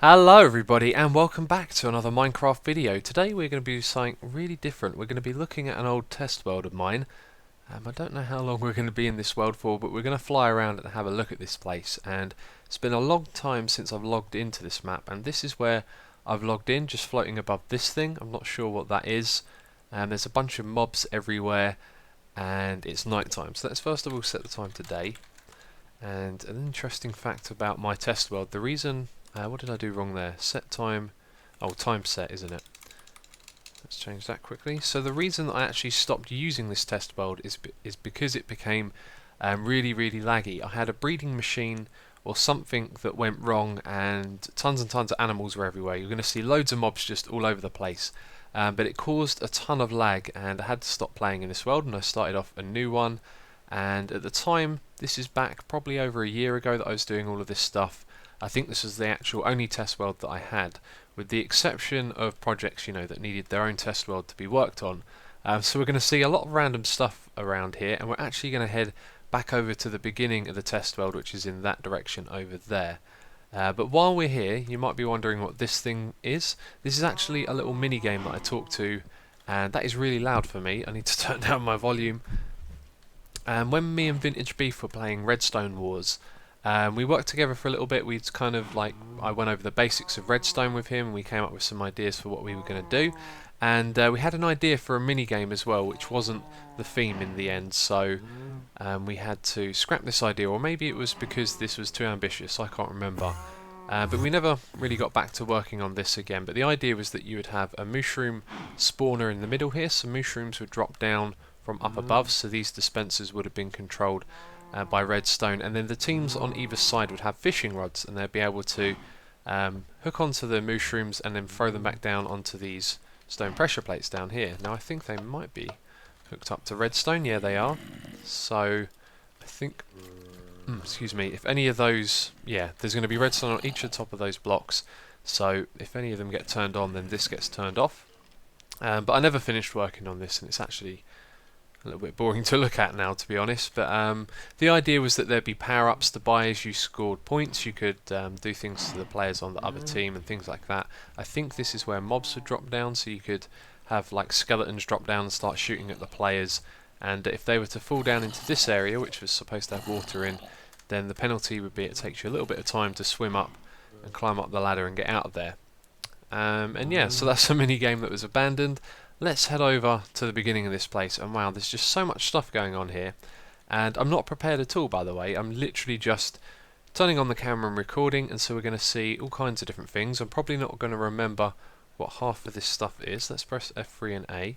Hello everybody and welcome back to another Minecraft video. Today we're going to be doing something really different. We're going to be looking at an old test world of mine. I don't know how long we're going to be in this world for, but we're going to fly around and have a look at this place. And it's been a long time since I've logged into this map, and this is where I've logged in, just floating above this thing. I'm not sure what that is. There's a bunch of mobs everywhere and it's night time. So let's first of all set the time to day. And an interesting fact about my test world, the reason what did I do wrong there? Set time. Oh, time set, isn't it? Let's change that quickly. So the reason that I actually stopped using this test world is because it became really laggy. I had a breeding machine or something that went wrong, and tons of animals were everywhere. You're going to see loads of mobs just all over the place. But it caused a ton of lag, and I had to stop playing in this world, and I started off a new one. And at the time, this is back probably over a year ago that I was doing all of this stuff. I think this was the actual only test world that I had, with the exception of projects, that needed their own test world to be worked on. So we're going to see a lot of random stuff around here, and we're actually going to head back over to the beginning of the test world, which is in that direction over there. But while we're here, you might be wondering what this thing is. This is actually a little mini game that I talk to, and that is really loud for me. I need to turn down my volume. And when me and Vintage Beef were playing Redstone Wars, we worked together for a little bit. We'd kind of I went over the basics of Redstone with him, and we came up with some ideas for what we were going to do. And we had an idea for a mini game as well, which wasn't the theme in the end. So we had to scrap this idea, or maybe it was because this was too ambitious. I can't remember. But we never really got back to working on this again. But the idea was that you would have a mushroom spawner in the middle here. So mushrooms would drop down from up above. So these dispensers would have been controlled by Redstone, and then the teams on either side would have fishing rods, and they'd be able to hook onto the mushrooms and then throw them back down onto these stone pressure plates down here. Now I think they might be hooked up to redstone. Yeah, they are. So I think, excuse me, if any of those, yeah, there's going to be redstone on each of the top of those blocks. So if any of them get turned on, then this gets turned off. But I never finished working on this, and it's actually a little bit boring to look at now, to be honest. But the idea was that there'd be power-ups to buy as you scored points. You could do things to the players on the other team and things like that. I think this is where mobs would drop down, so you could have like skeletons drop down and start shooting at the players. And if they were to fall down into this area, which was supposed to have water in, then the penalty would be it takes you a little bit of time to swim up and climb up the ladder and get out of there. And yeah, so that's a mini game that was abandoned. Let's head over to the beginning of this place, and wow, there's just so much stuff going on here, and I'm not prepared at all, by the way. I'm literally just turning on the camera and recording, and so we're going to see all kinds of different things. I'm probably not going to remember what half of this stuff is. Let's press F3 and A.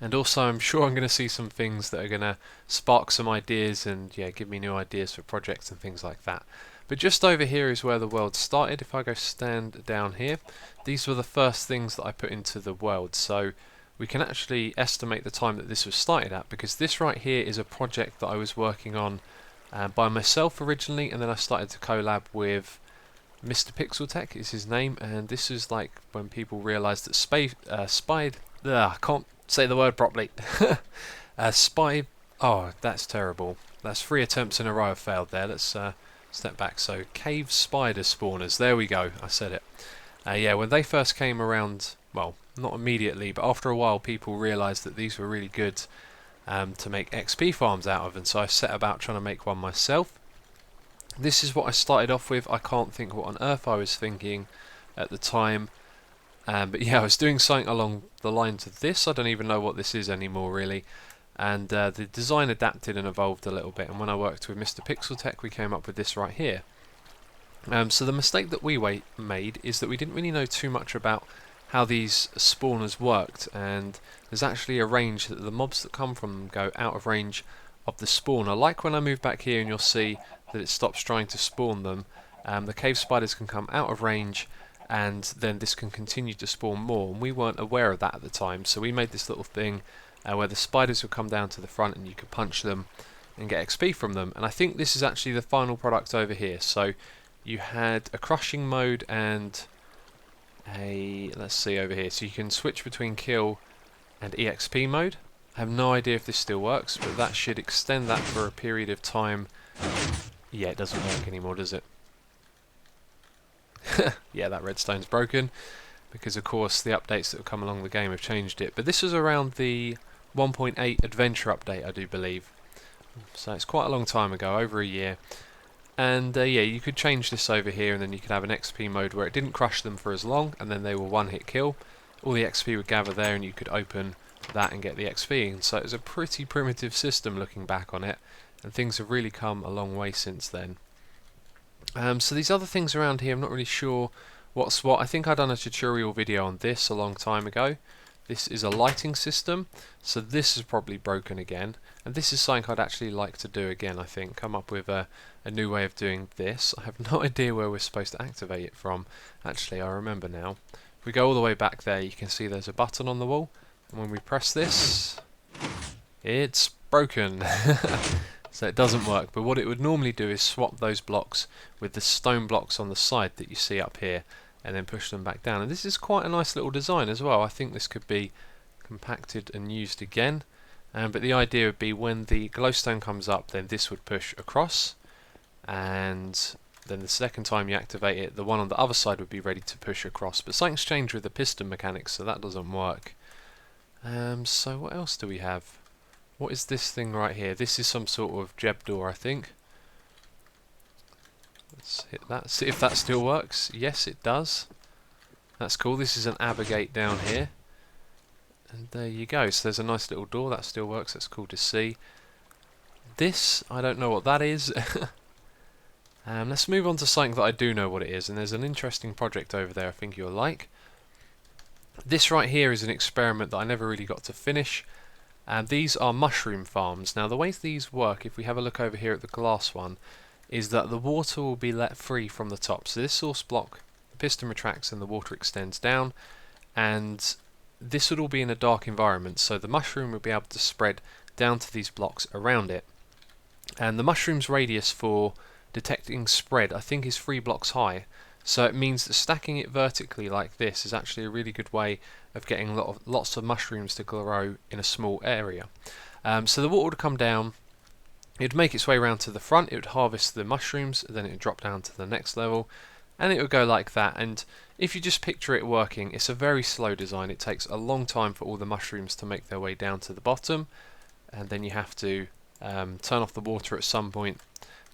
And also I'm sure I'm going to see some things that are going to spark some ideas and yeah, give me new ideas for projects and things like that. But just over here is where the world started. If I go stand down here, these were the first things that I put into the world. So we can actually estimate the time that this was started at, because this right here is a project that I was working on by myself originally, and then I started to collab with Mr. Pixel Tech is his name, and this is like when people realised that I can't say the word properly. Oh, that's terrible. That's 3 attempts in a row I've failed there. Let's step back. So cave spider spawners, there we go, I said it. Yeah, when they first came around, well, not immediately, but after a while people realised that these were really good to make XP farms out of, and so I set about trying to make one myself. This is what I started off with. I can't think what on earth I was thinking at the time, but yeah, I was doing something along the lines of this. I don't even know what this is anymore really. And the design adapted and evolved a little bit, and when I worked with Mr. Pixel Tech we came up with this right here. So the mistake that we made is that we didn't really know too much about how these spawners worked, and there's actually a range that the mobs that come from them go out of range of the spawner. Like when I move back here and you'll see that it stops trying to spawn them, the cave spiders can come out of range, and then this can continue to spawn more, and we weren't aware of that at the time, so we made this little thing where the spiders would come down to the front and you could punch them and get XP from them. And I think this is actually the final product over here. So you had a crushing mode and a, let's see over here, so you can switch between kill and EXP mode. I have no idea if this still works, but that should extend that for a period of time. Yeah, it doesn't work anymore, does it? Yeah, that redstone's broken, because of course the updates that have come along the game have changed it. But this was around the 1.8 adventure update, I do believe. So it's quite a long time ago, over a year. And yeah, you could change this over here, and then you could have an XP mode where it didn't crush them for as long, and then they were one-hit kill. All the XP would gather there, and you could open that and get the XP. And so it was a pretty primitive system looking back on it, and things have really come a long way since then. So these other things around here, I'm not really sure what's what. I think I'd done a tutorial video on this a long time ago. This is a lighting system, so this is probably broken again, and this is something I'd actually like to do again. I think come up with a new way of doing this. I have no idea where we're supposed to activate it from. Actually, I remember now. If we go all the way back there, you can see there's a button on the wall, and when we press this, it's broken. So it doesn't work, but what it would normally do is swap those blocks with the stone blocks on the side that you see up here, and then push them back down. And this is quite a nice little design as well. I think this could be compacted and used again. But the idea would be when the glowstone comes up, then this would push across, and then the second time you activate it, the one on the other side would be ready to push across. But something's changed with the piston mechanics, so that doesn't work. So what else do we have? What is this thing right here? This is some sort of jeb door, I think. Let's hit that, see if that still works. Yes, it does. That's cool. This is an gate down here. And there you go. So there's a nice little door. That still works. That's cool to see. This, I don't know what that is. Let's move on to something that I do know what it is. And there's an interesting project over there I think you'll like. This right here is an experiment that I never really got to finish. And these are mushroom farms. Now the way these work, if we have a look over here at the glass one, is that the water will be let free from the top. So this source block, the piston retracts and the water extends down, and this would all be in a dark environment, so the mushroom would be able to spread down to these blocks around it. And the mushroom's radius for detecting spread, I think, is 3 blocks high. So it means that stacking it vertically like this is actually a really good way of getting lots of mushrooms to grow in a small area. So the water would come down, it would make its way around to the front, it would harvest the mushrooms, then it would drop down to the next level, and it would go like that. And if you just picture it working, it's a very slow design. It takes a long time for all the mushrooms to make their way down to the bottom, and then you have to turn off the water at some point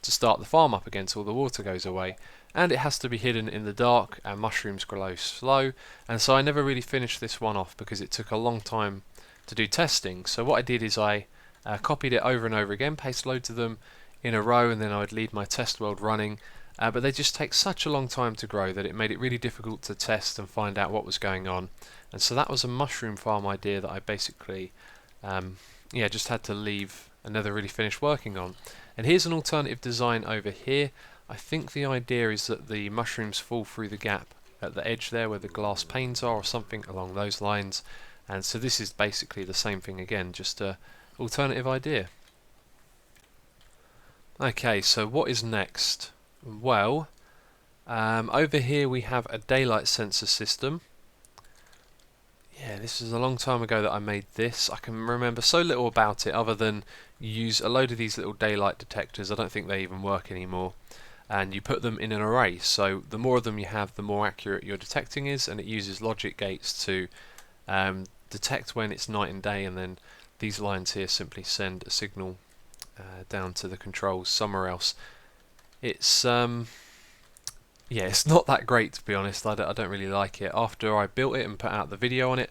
to start the farm up again so all the water goes away. And it has to be hidden in the dark, and mushrooms grow slow, and so I never really finished this one off because it took a long time to do testing. So what I did is I copied it over and over again, paste loads of them in a row, and then I would leave my test world running, but they just take such a long time to grow that it made it really difficult to test and find out what was going on. And so that was a mushroom farm idea that I basically just had to leave and never really finished working on. And here's an alternative design over here. I think the idea is that the mushrooms fall through the gap at the edge there where the glass panes are, or something along those lines. And so this is basically the same thing again, just a alternative idea. Okay, so what is next? Well, over here we have a daylight sensor system. Yeah, this is a long time ago that I made this. I can remember so little about it other than you use a load of these little daylight detectors. I don't think they even work anymore. And you put them in an array, so the more of them you have, the more accurate your detecting is, and it uses logic gates to detect when it's night and day, and then these lines here simply send a signal down to the controls somewhere else. It's it's not that great, to be honest. I don't really like it. After I built it and put out the video on it,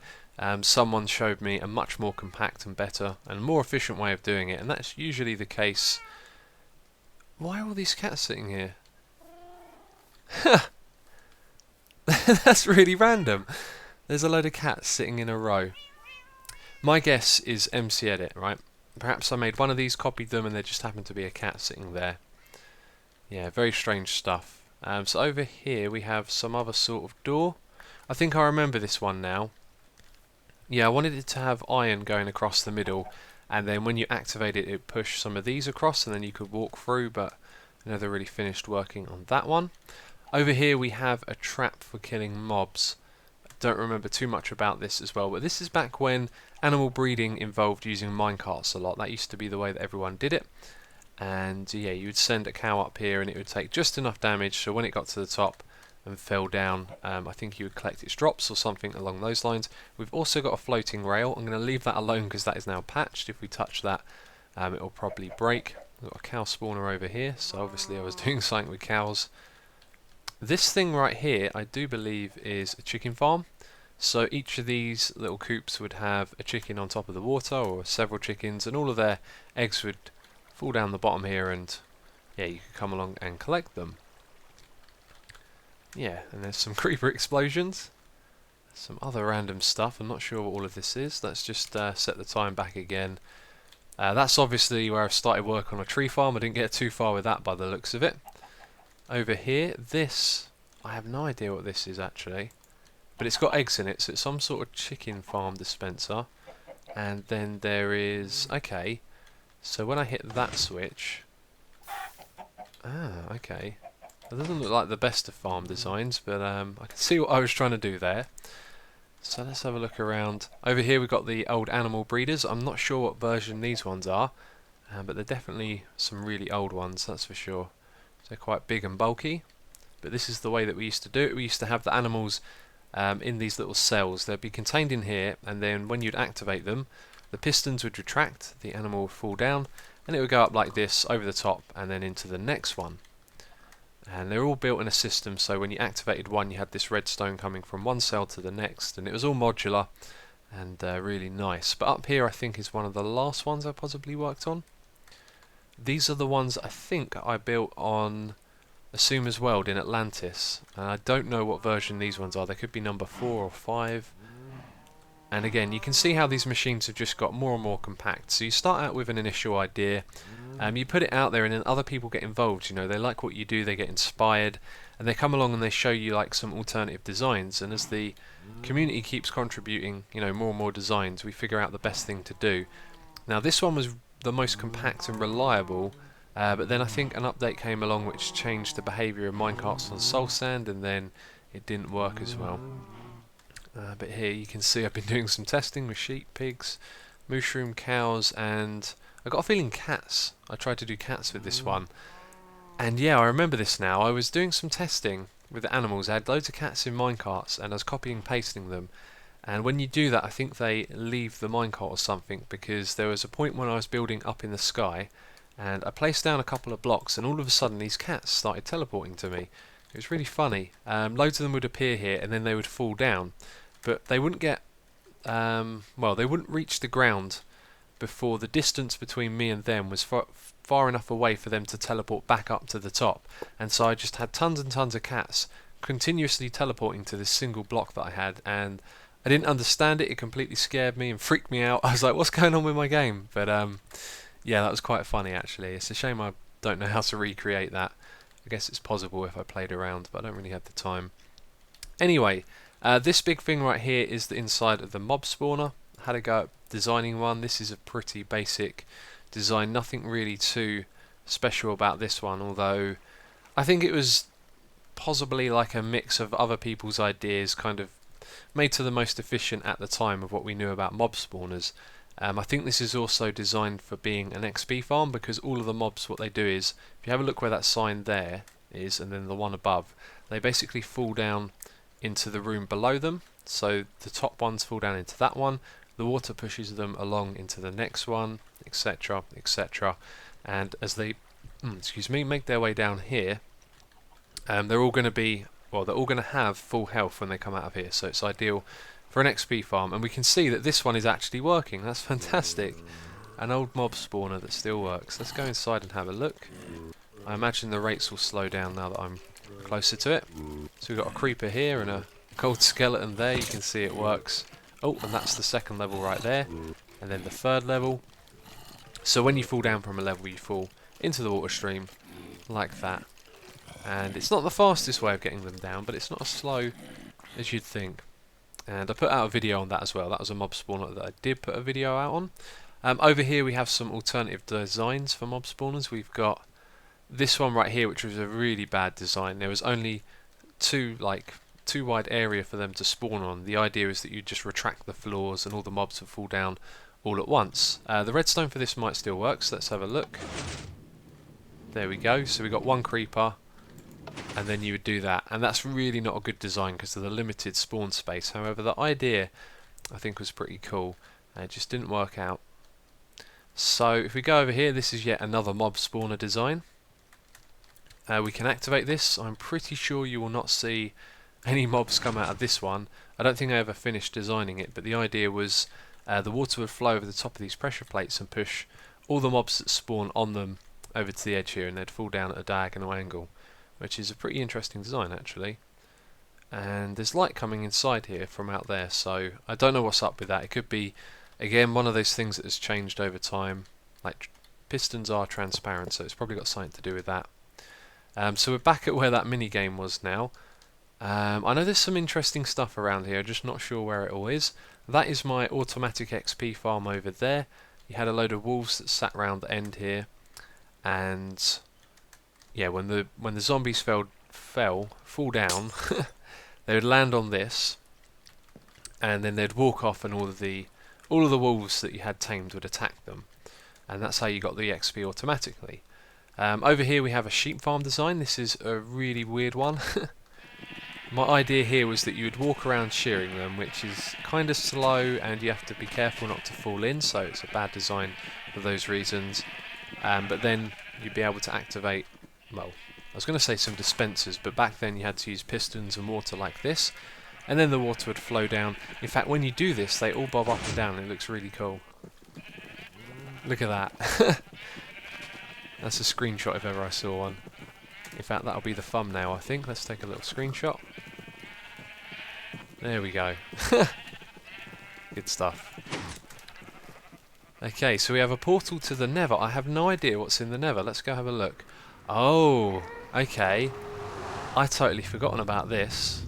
someone showed me a much more compact and better and more efficient way of doing it, and that's usually the case. Why are all these cats sitting here? That's really random. There's a load of cats sitting in a row. My guess is MC Edit, right? Perhaps I made one of these, copied them, and there just happened to be a cat sitting there. Yeah, very strange stuff. So over here we have some other sort of door. I think I remember this one now. Yeah, I wanted it to have iron going across the middle, and then when you activate it, it would push some of these across, and then you could walk through, but I never really finished working on that one. Over here we have a trap for killing mobs. I don't remember too much about this as well, but this is back when animal breeding involved using minecarts a lot. That used to be the way that everyone did it. And yeah, you would send a cow up here and it would take just enough damage so when it got to the top, and fell down, I think you would collect its drops or something along those lines. We've also got a floating rail. I'm going to leave that alone because that is now patched. If we touch that, it will probably break. We've got a cow spawner over here, so obviously I was doing something with cows. This thing right here, I do believe, is a chicken farm. So each of these little coops would have a chicken on top of the water, or several chickens, and all of their eggs would fall down the bottom here, and yeah, you could come along and collect them. Yeah, and there's some creeper explosions, some other random stuff. I'm not sure what all of this is. Let's just set the time back again. That's obviously where I started work on a tree farm. I didn't get too far with that by the looks of it. Over here, this, I have no idea what this is actually, but it's got eggs in it, so it's some sort of chicken farm dispenser. And then there is, okay, so when I hit that switch, okay, it doesn't look like the best of farm designs, but I can see what I was trying to do there. So let's have a look around. Over here we've got the old animal breeders. I'm not sure what version these ones are, but they're definitely some really old ones, that's for sure. They're quite big and bulky, but this is the way that we used to do it. We used to have the animals in these little cells. They'd be contained in here, and then when you'd activate them, the pistons would retract, the animal would fall down, and it would go up like this over the top and then into the next one. And they're all built in a system, so when you activated one you had this redstone coming from one cell to the next, and it was all modular and really nice. But up here I think is one of the last ones I possibly worked on. These are the ones I think I built on xisumavoid world in Atlantis, and I don't know what version these ones are. They could be number 4 or 5. And again, you can see how these machines have just got more and more compact. So you start out with an initial idea, you put it out there, and then other people get involved. You know, they like what you do, they get inspired, and they come along and they show you like some alternative designs. And as the community keeps contributing, you know, more and more designs, we figure out the best thing to do. Now this one was the most compact and reliable, but then I think an update came along which changed the behaviour of minecarts on soul sand, and then it didn't work as well. But here you can see I've been doing some testing with sheep, pigs, mushroom, cows, and I got a feeling cats. I tried to do cats with this one, and yeah, I remember this now. I was doing some testing with the animals. I had loads of cats in minecarts, and I was copying and pasting them. And when you do that, I think they leave the minecart or something, because there was a point when I was building up in the sky, and I placed down a couple of blocks, and all of a sudden these cats started teleporting to me. It was really funny. Loads of them would appear here, and then they would fall down, but they wouldn't get, well, they wouldn't reach the ground before the distance between me and them was far enough away for them to teleport back up to the top. And so I just had tons and tons of cats continuously teleporting to this single block that I had, and I didn't understand it. It completely scared me and freaked me out. I was like, what's going on with my game? But yeah, that was quite funny actually. It's a shame I don't know how to recreate that. I guess it's possible if I played around, but I don't really have the time. Anyway, this big thing right here is the inside of the mob spawner. I had a go at designing one. This is a pretty basic design, nothing really too special about this one, although I think it was possibly like a mix of other people's ideas, kind of made to the most efficient at the time of what we knew about mob spawners. I think this is also designed for being an XP farm, because all of the mobs, what they do is, if you have a look where that sign there is, and then the one above, they basically fall down into the room below them. So the top ones fall down into that one, the water pushes them along into the next one, etc, etc, and as they excuse me, make their way down here, they're all going to be, well, they're all going to have full health when they come out of here, so it's ideal for an XP farm. And we can see that this one is actually working. That's fantastic. An old mob spawner that still works. Let's go inside and have a look. I imagine the rates will slow down now that I'm closer to it. So we've got a creeper here and a gold skeleton there. You can see it works. Oh, and that's the second level right there. And then the third level. So when you fall down from a level, you fall into the water stream like that. And it's not the fastest way of getting them down, but it's not as slow as you'd think. And I put out a video on that as well. That was a mob spawner that I did put a video out on. Over here we have some alternative designs for mob spawners. We've got this one right here, which was a really bad design. There was only too wide area for them to spawn on. The idea is that you just retract the floors and all the mobs will fall down all at once. The redstone for this might still work, so let's have a look. There we go. So we got one creeper, and then you would do that, and that's really not a good design because of the limited spawn space. However, the idea I think was pretty cool, and it just didn't work out. So if we go over here, this is yet another mob spawner design. We can activate this. I'm pretty sure you will not see any mobs come out of this one. I don't think I ever finished designing it, but the idea was the water would flow over the top of these pressure plates and push all the mobs that spawn on them over to the edge here, and they'd fall down at a diagonal angle, which is a pretty interesting design actually. And there's light coming inside here from out there, so I don't know what's up with that. It could be, again, one of those things that has changed over time. Like, pistons are transparent, so it's probably got something to do with that. So we're back at where that mini game was now. I know there's some interesting stuff around here, just not sure where it all is. That is my automatic XP farm over there. You had a load of wolves that sat around the end here, and yeah, when the zombies fall down, they would land on this, and then they'd walk off, and all of the wolves that you had tamed would attack them, and that's how you got the XP automatically. Over here we have a sheep farm design. This is a really weird one. My idea here was that you would walk around shearing them, which is kind of slow and you have to be careful not to fall in, so it's a bad design for those reasons. But then you'd be able to activate, well, I was going to say some dispensers, but back then you had to use pistons and water like this, and then the water would flow down. In fact, when you do this, they all bob up and down. It looks really cool. Look at that. That's a screenshot if ever I saw one. In fact, that'll be the thumbnail, I think. Let's take a little screenshot. There we go. Good stuff. Okay, so we have a portal to the Nether. I have no idea what's in the Nether. Let's go have a look. Oh, okay. I totally forgotten about this.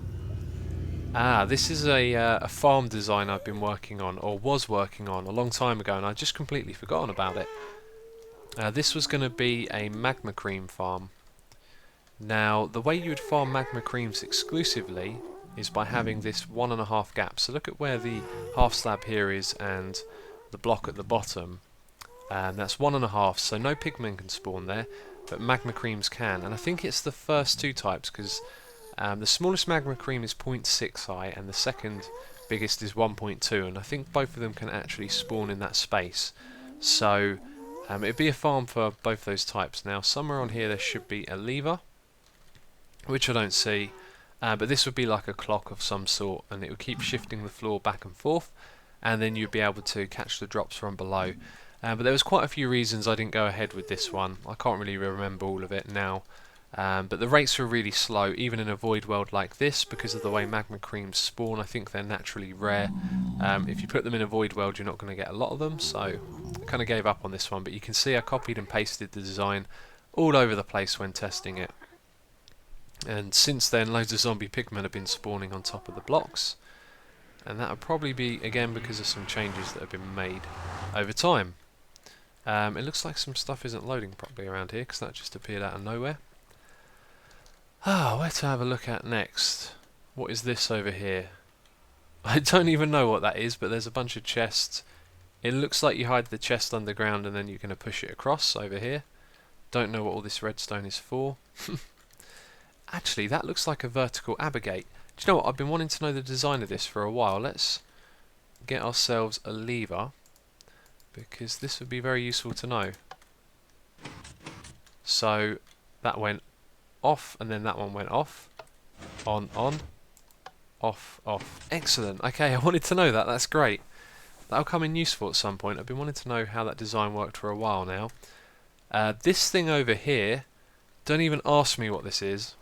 Ah, this is a farm design I've been working on, or was working on, a long time ago, and I just completely forgotten about it. This was going to be a magma cream farm. Now, the way you would farm magma creams exclusively is by having this 1.5 gap. So look at where the half slab here is and the block at the bottom. That's 1.5, so no pigmen can spawn there, but magma creams can. And I think it's the first two types, because the smallest magma cream is 0.6 high and the second biggest is 1.2, and I think both of them can actually spawn in that space. So it'd be a farm for both those types. Now, somewhere on here there should be a lever, which I don't see, but this would be like a clock of some sort, and it would keep shifting the floor back and forth, and then you'd be able to catch the drops from below. But there was quite a few reasons I didn't go ahead with this one. I can't really remember all of it now, but the rates were really slow, even in a void world like this, because of the way magma creams spawn. I think they're naturally rare. If you put them in a void world, you're not going to get a lot of them, so I kind of gave up on this one. But you can see I copied and pasted the design all over the place when testing it. And since then, loads of zombie pigmen have been spawning on top of the blocks, and that would probably be, again, because of some changes that have been made over time. It looks like some stuff isn't loading properly around here, because that just appeared out of nowhere. Where to have a look at next? What is this over here? I don't even know what that is, but there's a bunch of chests. It looks like you hide the chest underground and then you're going to push it across over here. Don't know what all this redstone is for. Actually, that looks like a vertical abrogate. Do you know what? I've been wanting to know the design of this for a while. Let's get ourselves a lever, because this would be very useful to know. So that went off, and then that one went off. On, off, off. Excellent. Okay, I wanted to know that. That's great. That'll come in useful at some point. I've been wanting to know how that design worked for a while now. This thing over here, don't even ask me what this is.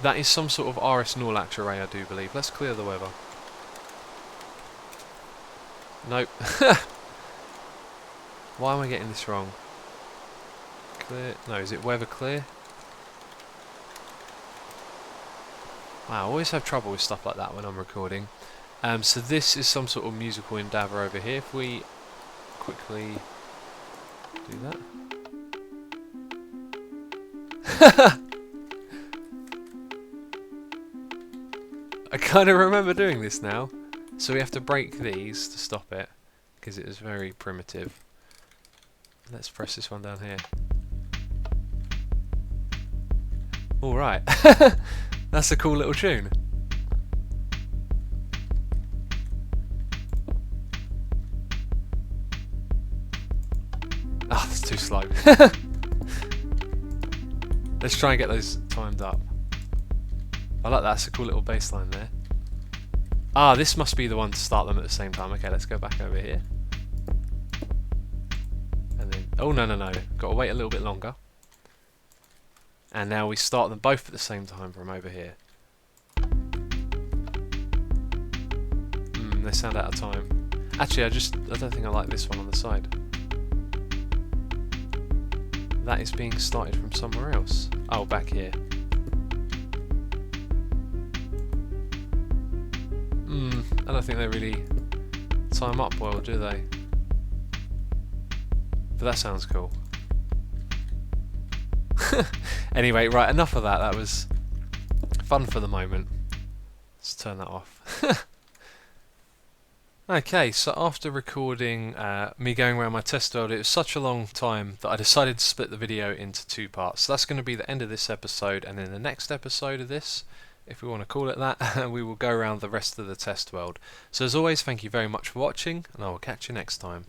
That is some sort of RS Norlax array, I do believe. Let's clear the weather. Nope. Why am I getting this wrong? Clear. No, is it weather clear? Wow, I always have trouble with stuff like that when I'm recording. So this is some sort of musical endeavour over here. If we quickly do that. I kind of remember doing this now. So we have to break these to stop it, because it is very primitive. Let's press this one down here. Alright. That's a cool little tune. Ah, that's too slow. Let's try and get those timed up. I like that, that's a cool little bass line there. Ah, this must be the one to start them at the same time. Okay, let's go back over here. And then, oh no, got to wait a little bit longer. And now we start them both at the same time from over here. They sound out of time. Actually, I don't think I like this one on the side. That is being started from somewhere else. Oh, back here. I don't think they really time up well, do they? But that sounds cool. Anyway, right, enough of that. That was fun for the moment. Let's turn that off. Okay, so after recording me going around my test world, it was such a long time that I decided to split the video into two parts. So that's going to be the end of this episode, and in the next episode of this, if we want to call it that, we will go around the rest of the test world. So as always, thank you very much for watching, and I will catch you next time.